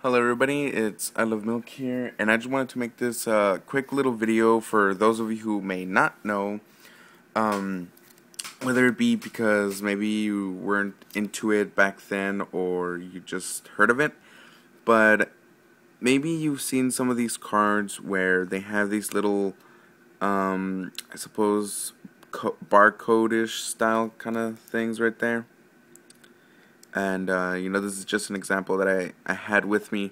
Hello everybody, it's I Love Milk here, and I just wanted to make this quick little video for those of you who may not know, um, whether it be because maybe you weren't into it back then or you just heard of it, but maybe you've seen some of these cards where they have these little, I suppose, barcode-ish style kind of things right there. And this is just an example that I had with me,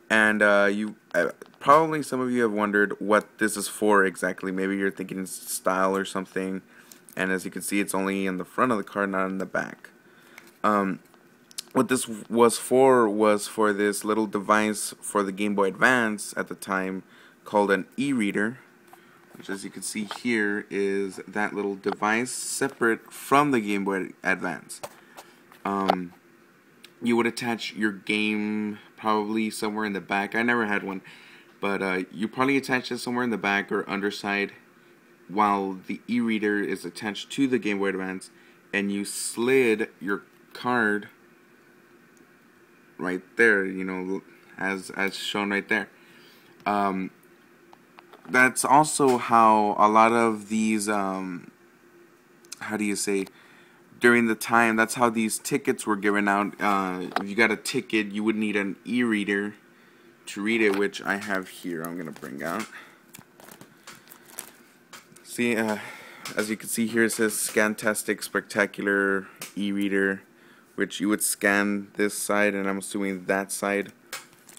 and probably some of you have wondered what this is for exactly. Maybe you're thinking it's style or something, and as you can see, it's only in the front of the card, not in the back. What this was for this little device for the Game Boy Advance at the time called an e-reader, which, as you can see here, is that little device separate from the Game Boy Advance. You would attach your game probably somewhere in the back. I never had one, but you probably attach it somewhere in the back or underside while the e-reader is attached to the Game Boy Advance, and you slid your card right there, as shown right there. That's also how a lot of these, how do you say, during the time, that's how these tickets were given out. If you got a ticket, you would need an e-reader to read it, which I have here. I'm going to bring out. See, as you can see here, it says Scantastic Spectacular e-reader, which you would scan this side, and I'm assuming that side,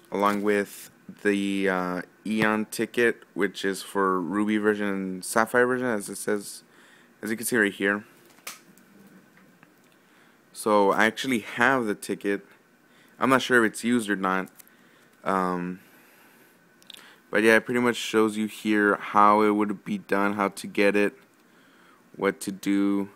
along with the Eon ticket, which is for Ruby version and Sapphire version, as it says, as you can see right here. So I actually have the ticket. I'm not sure if it's used or not. But yeah, it pretty much shows you here how it would be done, how to get it, what to do.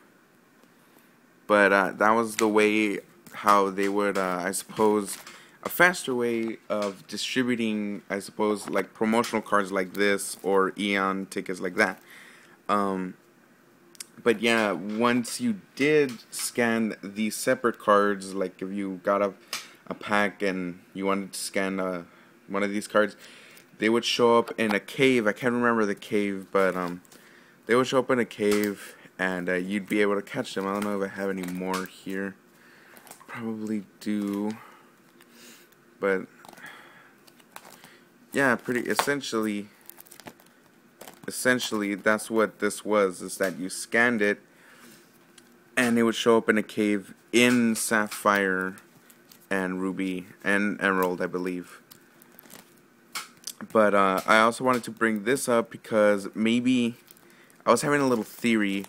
But that was the way how they would, I suppose, a faster way of distributing, I suppose, like promotional cards like this or Eon tickets like that. But yeah, once you did scan these separate cards, like if you got a pack and you wanted to scan one of these cards, they would show up in a cave. I can't remember the cave, but they would show up in a cave, and you'd be able to catch them. I don't know if I have any more here. Probably do. But yeah, pretty essentially that's what this was, is that you scanned it and it would show up in a cave in Sapphire and Ruby and Emerald, I believe. But I also wanted to bring this up because maybe I was having a little theory,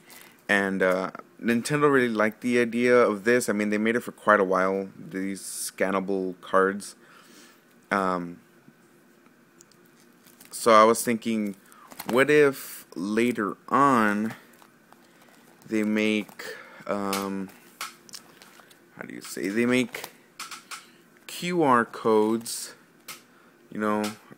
and Nintendo really liked the idea of this. I mean, they made it for quite a while, these scannable cards. So I was thinking, what if later on they make, how do you say, they make QR codes,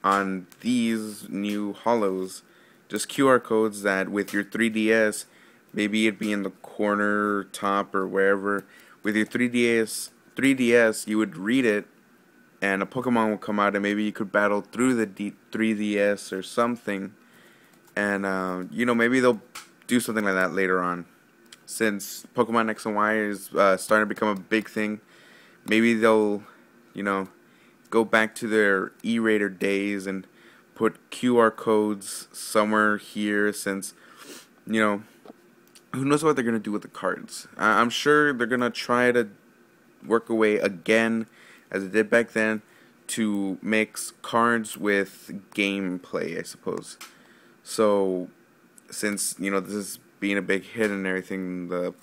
on these new holos, just QR codes that with your 3DS, maybe it'd be in the corner, top, or wherever, with your 3DS, you would read it, and a Pokemon will come out, and maybe you could battle through the 3DS or something. And maybe they'll do something like that later on, since Pokemon X and Y is starting to become a big thing. Maybe they'll go back to their e-reader days and put QR codes somewhere here, since who knows what they're gonna do with the cards. I'm sure they're gonna try to work away again, as it did back then, to mix cards with gameplay, I suppose. So, since, this is being a big hit and everything, the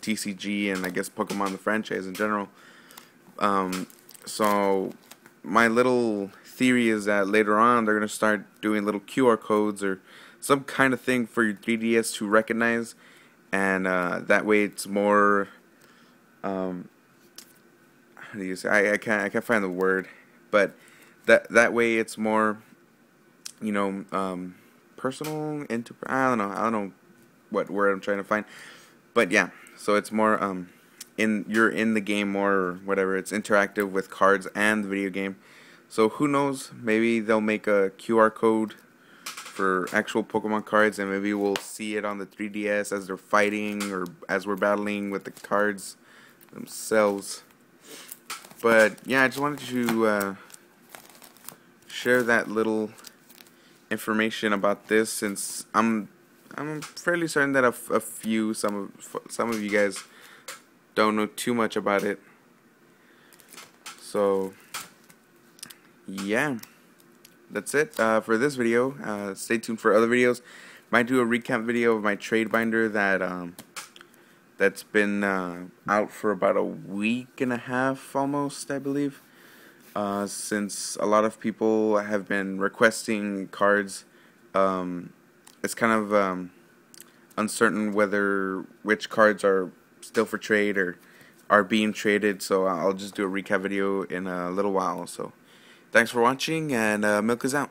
TCG and I guess Pokemon the franchise in general, so my little theory is that later on they're going to start doing little QR codes or some kind of thing for your 3DS to recognize, and that way it's more, how do you say, I can't find the word, but that way it's more, personal, I don't know what word I'm trying to find, but yeah, so it's more you're in the game more, or whatever. It's interactive with cards and the video game. So who knows, maybe they'll make a QR code for actual Pokemon cards, and maybe we'll see it on the 3DS as they're fighting or as we're battling with the cards themselves. But yeah, I just wanted to share that little information about this, since I'm fairly certain that some of you guys don't know too much about it. So yeah, that's it for this video. Stay tuned for other videos. Might do a recap video of my trade binder that's been out for about a week and a half almost, I believe. Since a lot of people have been requesting cards, it's kind of uncertain which cards are still for trade or are being traded, so I'll just do a recap video in a little while. So thanks for watching, and Milk is out.